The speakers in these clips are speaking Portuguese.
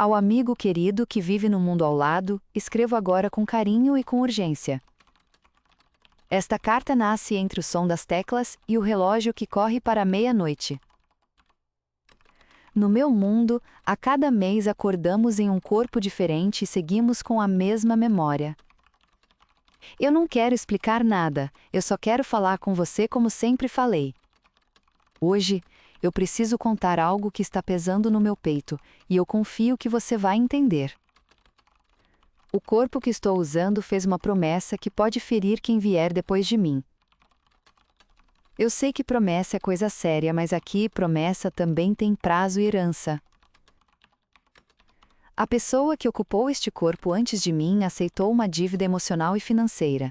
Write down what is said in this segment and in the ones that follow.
Ao amigo querido que vive no mundo ao lado, escrevo agora com carinho e com urgência. Esta carta nasce entre o som das teclas e o relógio que corre para a meia-noite. No meu mundo, a cada mês acordamos em um corpo diferente e seguimos com a mesma memória. Eu não quero explicar nada, eu só quero falar com você como sempre falei. Hoje, eu preciso contar algo que está pesando no meu peito, e eu confio que você vai entender. O corpo que estou usando fez uma promessa que pode ferir quem vier depois de mim. Eu sei que promessa é coisa séria, mas aqui promessa também tem prazo e herança. A pessoa que ocupou este corpo antes de mim aceitou uma dívida emocional e financeira.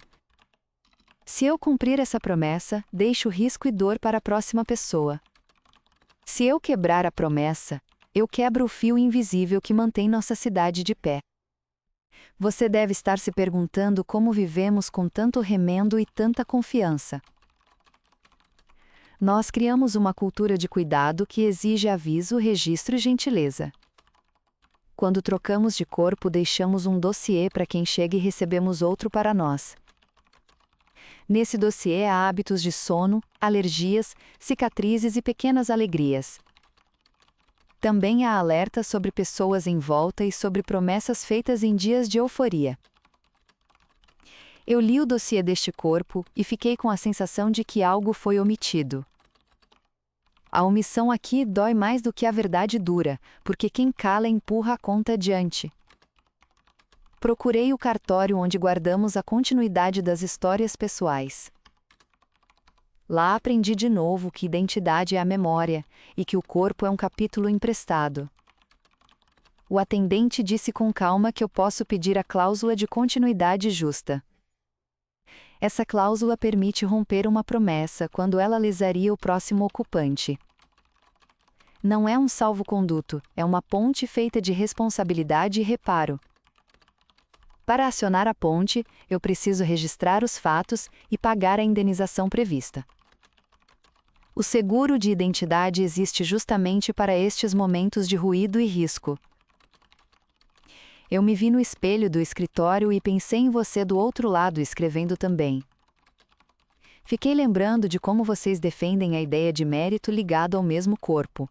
Se eu cumprir essa promessa, deixo risco e dor para a próxima pessoa. Se eu quebrar a promessa, eu quebro o fio invisível que mantém nossa cidade de pé. Você deve estar se perguntando como vivemos com tanto remendo e tanta confiança. Nós criamos uma cultura de cuidado que exige aviso, registro e gentileza. Quando trocamos de corpo, deixamos um dossiê para quem chega e recebemos outro para nós. Nesse dossiê há hábitos de sono, alergias, cicatrizes e pequenas alegrias. Também há alertas sobre pessoas em volta e sobre promessas feitas em dias de euforia. Eu li o dossiê deste corpo e fiquei com a sensação de que algo foi omitido. A omissão aqui dói mais do que a verdade dura, porque quem cala empurra a conta adiante. Procurei o cartório onde guardamos a continuidade das histórias pessoais. Lá aprendi de novo que identidade é a memória, e que o corpo é um capítulo emprestado. O atendente disse com calma que eu posso pedir a cláusula de continuidade justa. Essa cláusula permite romper uma promessa quando ela lesaria o próximo ocupante. Não é um salvo-conduto, é uma ponte feita de responsabilidade e reparo. Para acionar a ponte, eu preciso registrar os fatos e pagar a indenização prevista. O seguro de identidade existe justamente para estes momentos de ruído e risco. Eu me vi no espelho do escritório e pensei em você do outro lado escrevendo também. Fiquei lembrando de como vocês defendem a ideia de mérito ligado ao mesmo corpo.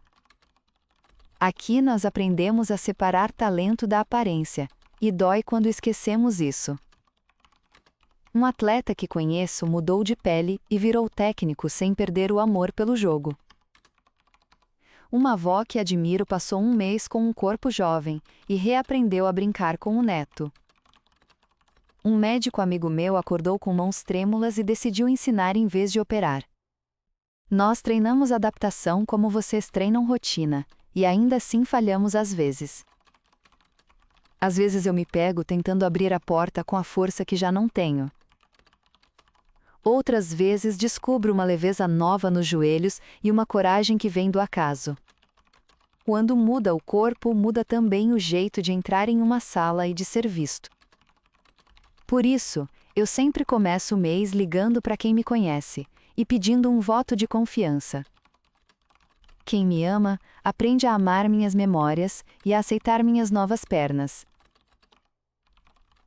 Aqui nós aprendemos a separar talento da aparência, e dói quando esquecemos isso. Um atleta que conheço mudou de pele e virou técnico sem perder o amor pelo jogo. Uma avó que admiro passou um mês com um corpo jovem e reaprendeu a brincar com o neto. Um médico amigo meu acordou com mãos trêmulas e decidiu ensinar em vez de operar. Nós treinamos adaptação como vocês treinam rotina, e ainda assim falhamos às vezes. Às vezes eu me pego tentando abrir a porta com a força que já não tenho. Outras vezes descubro uma leveza nova nos joelhos e uma coragem que vem do acaso. Quando muda o corpo, muda também o jeito de entrar em uma sala e de ser visto. Por isso, eu sempre começo o mês ligando para quem me conhece e pedindo um voto de confiança. Quem me ama, aprende a amar minhas memórias e a aceitar minhas novas pernas.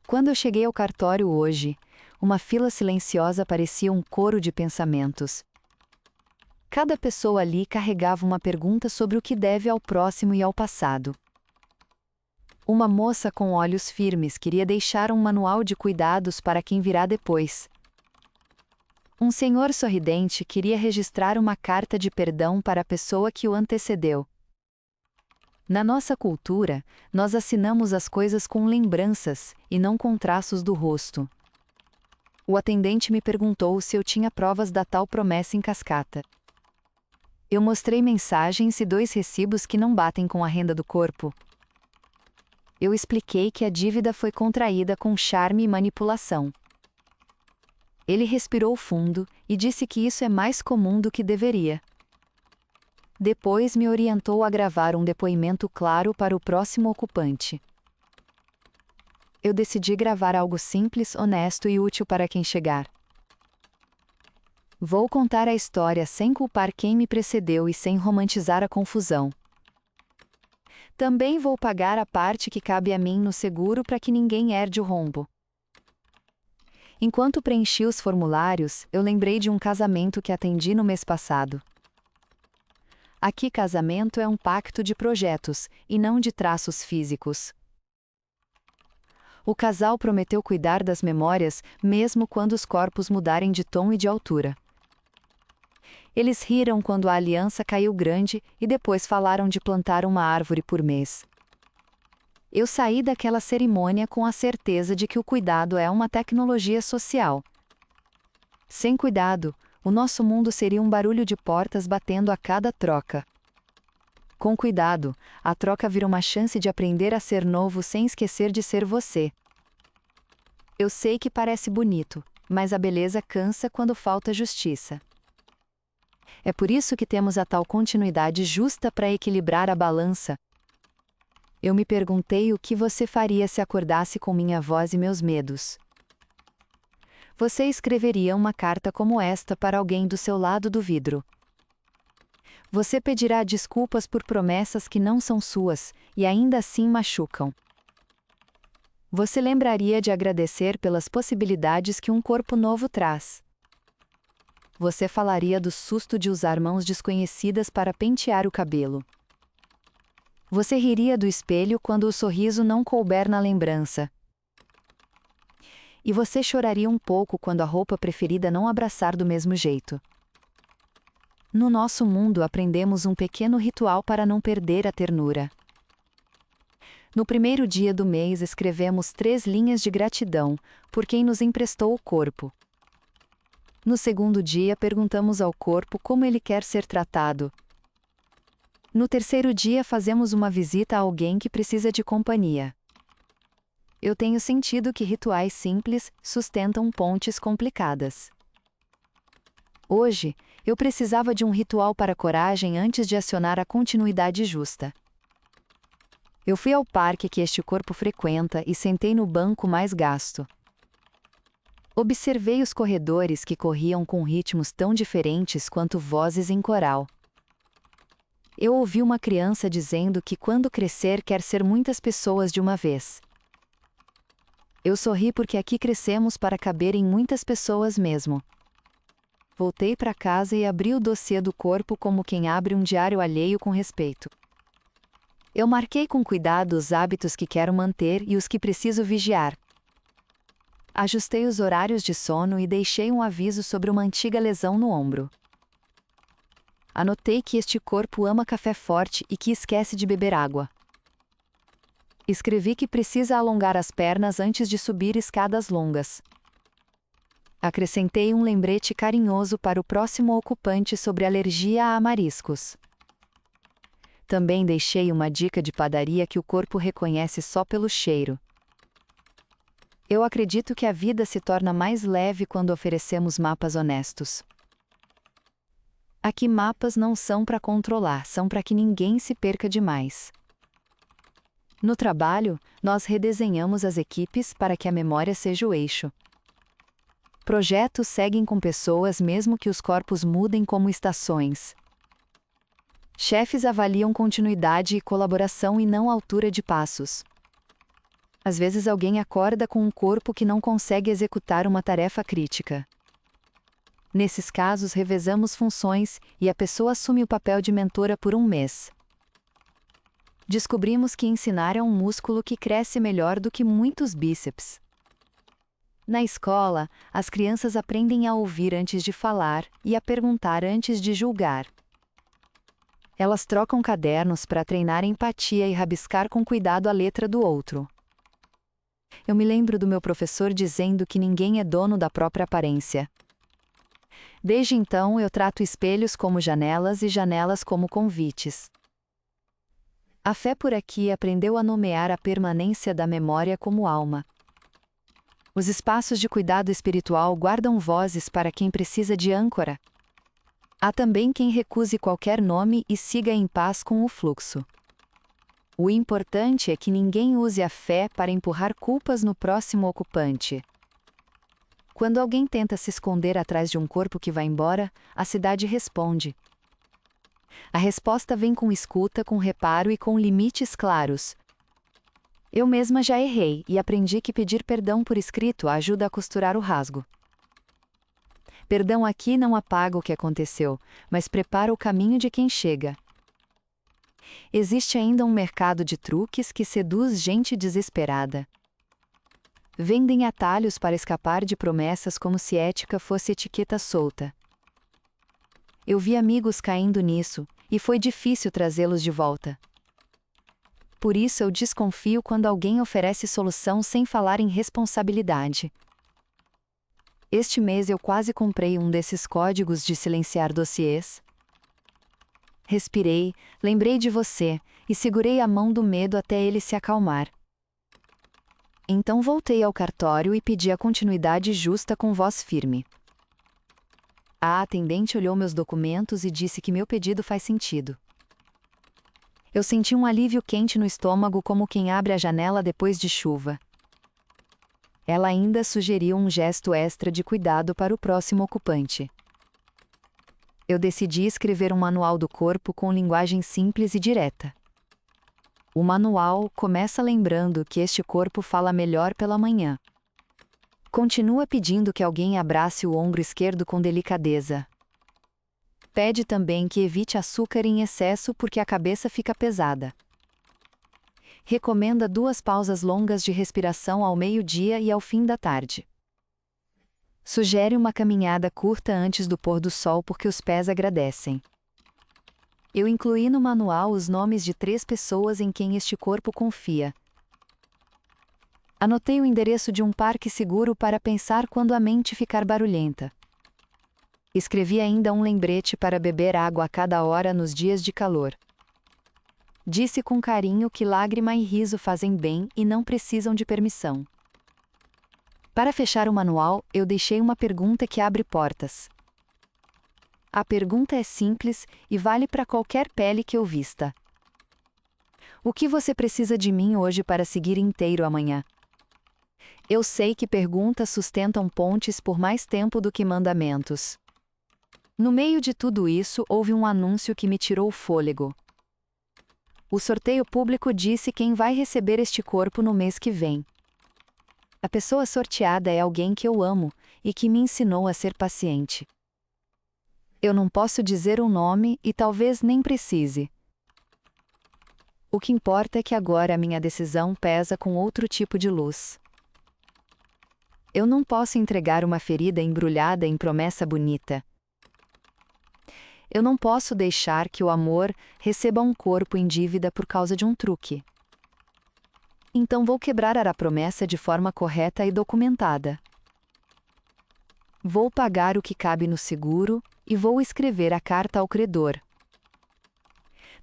Quando eu cheguei ao cartório hoje, uma fila silenciosa parecia um coro de pensamentos. Cada pessoa ali carregava uma pergunta sobre o que deve ao próximo e ao passado. Uma moça com olhos firmes queria deixar um manual de cuidados para quem virá depois. Um senhor sorridente queria registrar uma carta de perdão para a pessoa que o antecedeu. Na nossa cultura, nós assinamos as coisas com lembranças e não com traços do rosto. O atendente me perguntou se eu tinha provas da tal promessa em cascata. Eu mostrei mensagens e 2 recibos que não batem com a renda do corpo. Eu expliquei que a dívida foi contraída com charme e manipulação. Ele respirou fundo e disse que isso é mais comum do que deveria. Depois me orientou a gravar um depoimento claro para o próximo ocupante. Eu decidi gravar algo simples, honesto e útil para quem chegar. Vou contar a história sem culpar quem me precedeu e sem romantizar a confusão. Também vou pagar a parte que cabe a mim no seguro para que ninguém herde o rombo. Enquanto preenchi os formulários, eu lembrei de um casamento que atendi no mês passado. Aqui, casamento é um pacto de projetos, e não de traços físicos. O casal prometeu cuidar das memórias, mesmo quando os corpos mudarem de tom e de altura. Eles riram quando a aliança caiu grande e depois falaram de plantar uma árvore por mês. Eu saí daquela cerimônia com a certeza de que o cuidado é uma tecnologia social. Sem cuidado, o nosso mundo seria um barulho de portas batendo a cada troca. Com cuidado, a troca vira uma chance de aprender a ser novo sem esquecer de ser você. Eu sei que parece bonito, mas a beleza cansa quando falta justiça. É por isso que temos a tal continuidade justa para equilibrar a balança. Eu me perguntei o que você faria se acordasse com minha voz e meus medos. Você escreveria uma carta como esta para alguém do seu lado do vidro. Você pedirá desculpas por promessas que não são suas, e ainda assim machucam. Você lembraria de agradecer pelas possibilidades que um corpo novo traz. Você falaria do susto de usar mãos desconhecidas para pentear o cabelo. Você riria do espelho quando o sorriso não couber na lembrança. E você choraria um pouco quando a roupa preferida não abraçar do mesmo jeito. No nosso mundo aprendemos um pequeno ritual para não perder a ternura. No primeiro dia do mês escrevemos 3 linhas de gratidão, por quem nos emprestou o corpo. No segundo dia perguntamos ao corpo como ele quer ser tratado. No terceiro dia fazemos uma visita a alguém que precisa de companhia. Eu tenho sentido que rituais simples sustentam pontes complicadas. Hoje, eu precisava de um ritual para coragem antes de acionar a continuidade justa. Eu fui ao parque que este corpo frequenta e sentei no banco mais gasto. Observei os corredores que corriam com ritmos tão diferentes quanto vozes em coral. Eu ouvi uma criança dizendo que quando crescer quer ser muitas pessoas de uma vez. Eu sorri porque aqui crescemos para caber em muitas pessoas mesmo. Voltei para casa e abri o dossiê do corpo como quem abre um diário alheio com respeito. Eu marquei com cuidado os hábitos que quero manter e os que preciso vigiar. Ajustei os horários de sono e deixei um aviso sobre uma antiga lesão no ombro. Anotei que este corpo ama café forte e que esquece de beber água. Escrevi que precisa alongar as pernas antes de subir escadas longas. Acrescentei um lembrete carinhoso para o próximo ocupante sobre alergia a mariscos. Também deixei uma dica de padaria que o corpo reconhece só pelo cheiro. Eu acredito que a vida se torna mais leve quando oferecemos mapas honestos. Aqui mapas não são para controlar, são para que ninguém se perca demais. No trabalho, nós redesenhamos as equipes para que a memória seja o eixo. Projetos seguem com pessoas mesmo que os corpos mudem como estações. Chefes avaliam continuidade e colaboração e não altura de passos. Às vezes alguém acorda com um corpo que não consegue executar uma tarefa crítica. Nesses casos, revezamos funções e a pessoa assume o papel de mentora por um mês. Descobrimos que ensinar é um músculo que cresce melhor do que muitos bíceps. Na escola, as crianças aprendem a ouvir antes de falar e a perguntar antes de julgar. Elas trocam cadernos para treinar empatia e rabiscar com cuidado a letra do outro. Eu me lembro do meu professor dizendo que ninguém é dono da própria aparência. Desde então, eu trato espelhos como janelas e janelas como convites. A fé por aqui aprendeu a nomear a permanência da memória como alma. Os espaços de cuidado espiritual guardam vozes para quem precisa de âncora. Há também quem recuse qualquer nome e siga em paz com o fluxo. O importante é que ninguém use a fé para empurrar culpas no próximo ocupante. Quando alguém tenta se esconder atrás de um corpo que vai embora, a cidade responde. A resposta vem com escuta, com reparo e com limites claros. Eu mesma já errei e aprendi que pedir perdão por escrito ajuda a costurar o rasgo. Perdão aqui não apaga o que aconteceu, mas prepara o caminho de quem chega. Existe ainda um mercado de truques que seduz gente desesperada. Vendem atalhos para escapar de promessas como se ética fosse etiqueta solta. Eu vi amigos caindo nisso, e foi difícil trazê-los de volta. Por isso eu desconfio quando alguém oferece solução sem falar em responsabilidade. Este mês eu quase comprei um desses códigos de silenciar dossiês. Respirei, lembrei de você, e segurei a mão do medo até ele se acalmar. Então voltei ao cartório e pedi a continuidade justa com voz firme. A atendente olhou meus documentos e disse que meu pedido faz sentido. Eu senti um alívio quente no estômago como quem abre a janela depois de chuva. Ela ainda sugeriu um gesto extra de cuidado para o próximo ocupante. Eu decidi escrever um manual do corpo com linguagem simples e direta. O manual começa lembrando que este corpo fala melhor pela manhã. Continua pedindo que alguém abrace o ombro esquerdo com delicadeza. Pede também que evite açúcar em excesso porque a cabeça fica pesada. Recomenda 2 pausas longas de respiração ao meio-dia e ao fim da tarde. Sugere uma caminhada curta antes do pôr do sol porque os pés agradecem. Eu incluí no manual os nomes de 3 pessoas em quem este corpo confia. Anotei o endereço de um parque seguro para pensar quando a mente ficar barulhenta. Escrevi ainda um lembrete para beber água a cada hora nos dias de calor. Disse com carinho que lágrima e riso fazem bem e não precisam de permissão. Para fechar o manual, eu deixei uma pergunta que abre portas. A pergunta é simples e vale para qualquer pele que eu vista. O que você precisa de mim hoje para seguir inteiro amanhã? Eu sei que perguntas sustentam pontes por mais tempo do que mandamentos. No meio de tudo isso, houve um anúncio que me tirou o fôlego. O sorteio público disse quem vai receber este corpo no mês que vem. A pessoa sorteada é alguém que eu amo e que me ensinou a ser paciente. Eu não posso dizer um nome e talvez nem precise. O que importa é que agora a minha decisão pesa com outro tipo de luz. Eu não posso entregar uma ferida embrulhada em promessa bonita. Eu não posso deixar que o amor receba um corpo em dívida por causa de um truque. Então vou quebrar a promessa de forma correta e documentada. Vou pagar o que cabe no seguro e vou escrever a carta ao credor.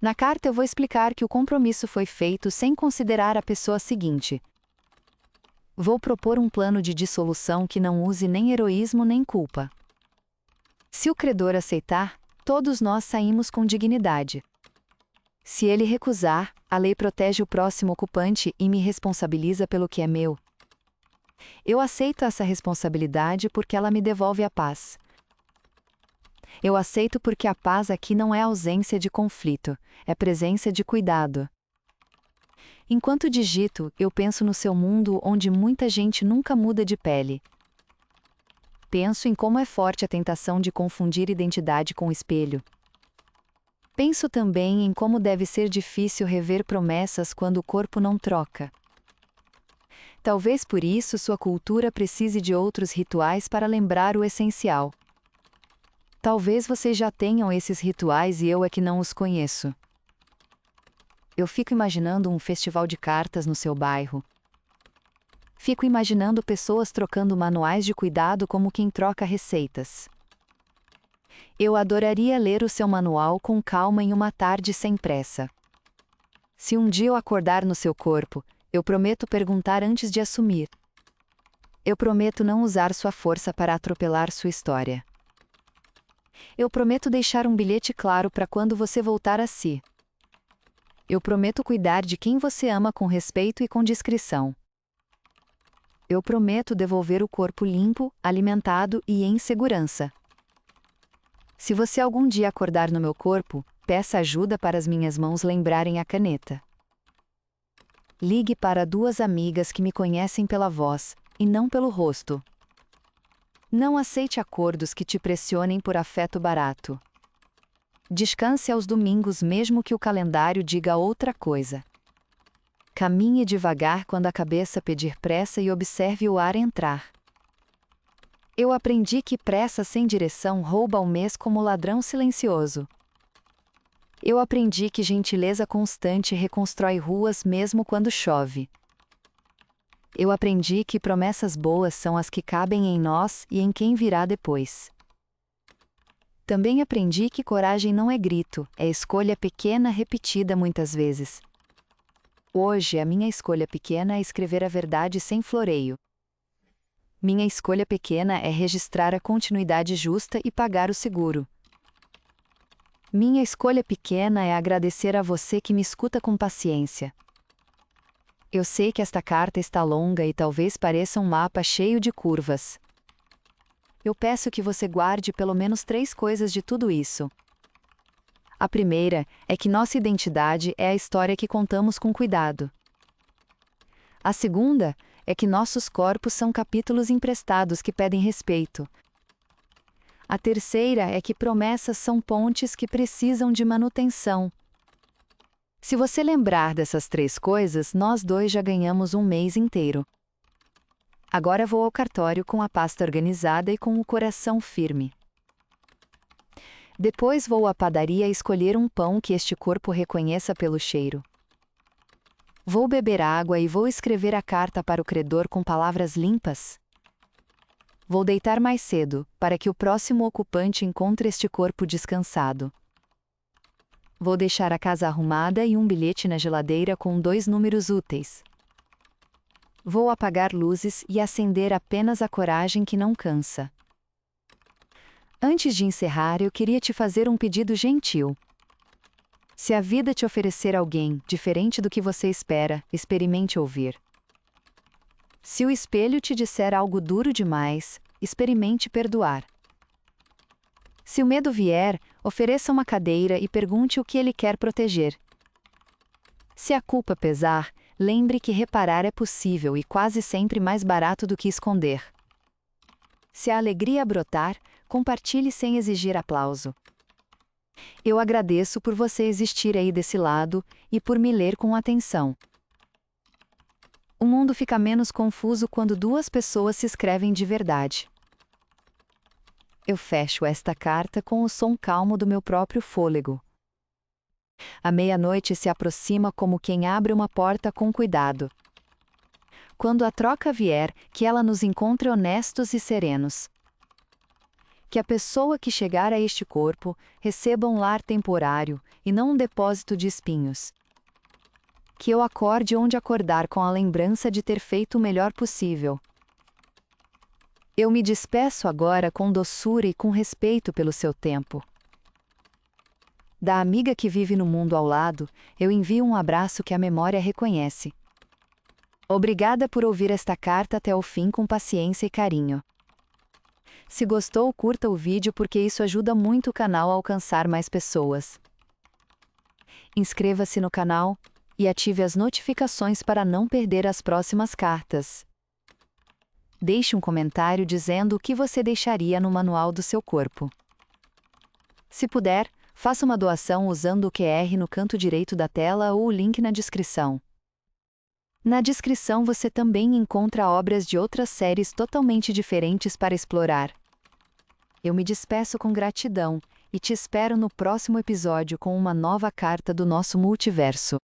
Na carta eu vou explicar que o compromisso foi feito sem considerar a pessoa seguinte. Vou propor um plano de dissolução que não use nem heroísmo nem culpa. Se o credor aceitar, todos nós saímos com dignidade. Se ele recusar, a lei protege o próximo ocupante e me responsabiliza pelo que é meu. Eu aceito essa responsabilidade porque ela me devolve a paz. Eu aceito porque a paz aqui não é ausência de conflito, é presença de cuidado. Enquanto digito, eu penso no seu mundo onde muita gente nunca muda de pele. Penso em como é forte a tentação de confundir identidade com espelho. Penso também em como deve ser difícil rever promessas quando o corpo não troca. Talvez por isso sua cultura precise de outros rituais para lembrar o essencial. Talvez vocês já tenham esses rituais e eu é que não os conheço. Eu fico imaginando um festival de cartas no seu bairro. Fico imaginando pessoas trocando manuais de cuidado como quem troca receitas. Eu adoraria ler o seu manual com calma em uma tarde sem pressa. Se um dia eu acordar no seu corpo, eu prometo perguntar antes de assumir. Eu prometo não usar sua força para atropelar sua história. Eu prometo deixar um bilhete claro para quando você voltar a si. Eu prometo cuidar de quem você ama com respeito e com discrição. Eu prometo devolver o corpo limpo, alimentado e em segurança. Se você algum dia acordar no meu corpo, Peça ajuda para as minhas mãos lembrarem a caneta. Ligue para 2 amigas que me conhecem pela voz, e não pelo rosto. Não aceite acordos que te pressionem por afeto barato. Descanse aos domingos mesmo que o calendário diga outra coisa. Caminhe devagar quando a cabeça pedir pressa e observe o ar entrar. Eu aprendi que pressa sem direção rouba o mês como ladrão silencioso. Eu aprendi que gentileza constante reconstrói ruas mesmo quando chove. Eu aprendi que promessas boas são as que cabem em nós e em quem virá depois. Também aprendi que coragem não é grito, é escolha pequena repetida muitas vezes. Hoje, a minha escolha pequena é escrever a verdade sem floreio. Minha escolha pequena é registrar a continuidade justa e pagar o seguro. Minha escolha pequena é agradecer a você que me escuta com paciência. Eu sei que esta carta está longa e talvez pareça um mapa cheio de curvas. Eu peço que você guarde pelo menos 3 coisas de tudo isso. A primeira é que nossa identidade é a história que contamos com cuidado. A segunda é que nossos corpos são capítulos emprestados que pedem respeito. A terceira é que promessas são pontes que precisam de manutenção. Se você lembrar dessas 3 coisas, nós 2 já ganhamos um mês inteiro. Agora vou ao cartório com a pasta organizada e com o coração firme. Depois vou à padaria escolher um pão que este corpo reconheça pelo cheiro. Vou beber água e vou escrever a carta para o credor com palavras limpas. Vou deitar mais cedo, para que o próximo ocupante encontre este corpo descansado. Vou deixar a casa arrumada e um bilhete na geladeira com 2 números úteis. Vou apagar luzes e acender apenas a coragem que não cansa. Antes de encerrar, eu queria te fazer um pedido gentil. Se a vida te oferecer alguém diferente do que você espera, experimente ouvir. Se o espelho te disser algo duro demais, experimente perdoar. Se o medo vier, ofereça uma cadeira e pergunte o que ele quer proteger. Se a culpa pesar, lembre que reparar é possível e quase sempre mais barato do que esconder. Se a alegria brotar, compartilhe sem exigir aplauso. Eu agradeço por você existir aí desse lado e por me ler com atenção. O mundo fica menos confuso quando 2 pessoas se escrevem de verdade. Eu fecho esta carta com o som calmo do meu próprio fôlego. A meia-noite se aproxima como quem abre uma porta com cuidado. Quando a troca vier, que ela nos encontre honestos e serenos. Que a pessoa que chegar a este corpo receba um lar temporário e não um depósito de espinhos. Que eu acorde onde acordar com a lembrança de ter feito o melhor possível. Eu me despeço agora com doçura e com respeito pelo seu tempo. Da amiga que vive no mundo ao lado, eu envio um abraço que a memória reconhece. Obrigada por ouvir esta carta até o fim com paciência e carinho. Se gostou, curta o vídeo porque isso ajuda muito o canal a alcançar mais pessoas. Inscreva-se no canal e ative as notificações para não perder as próximas cartas. Deixe um comentário dizendo o que você deixaria no manual do seu corpo. Se puder, faça uma doação usando o QR no canto direito da tela ou o link na descrição. Na descrição você também encontra obras de outras séries totalmente diferentes para explorar. Eu me despeço com gratidão e te espero no próximo episódio com uma nova carta do nosso multiverso.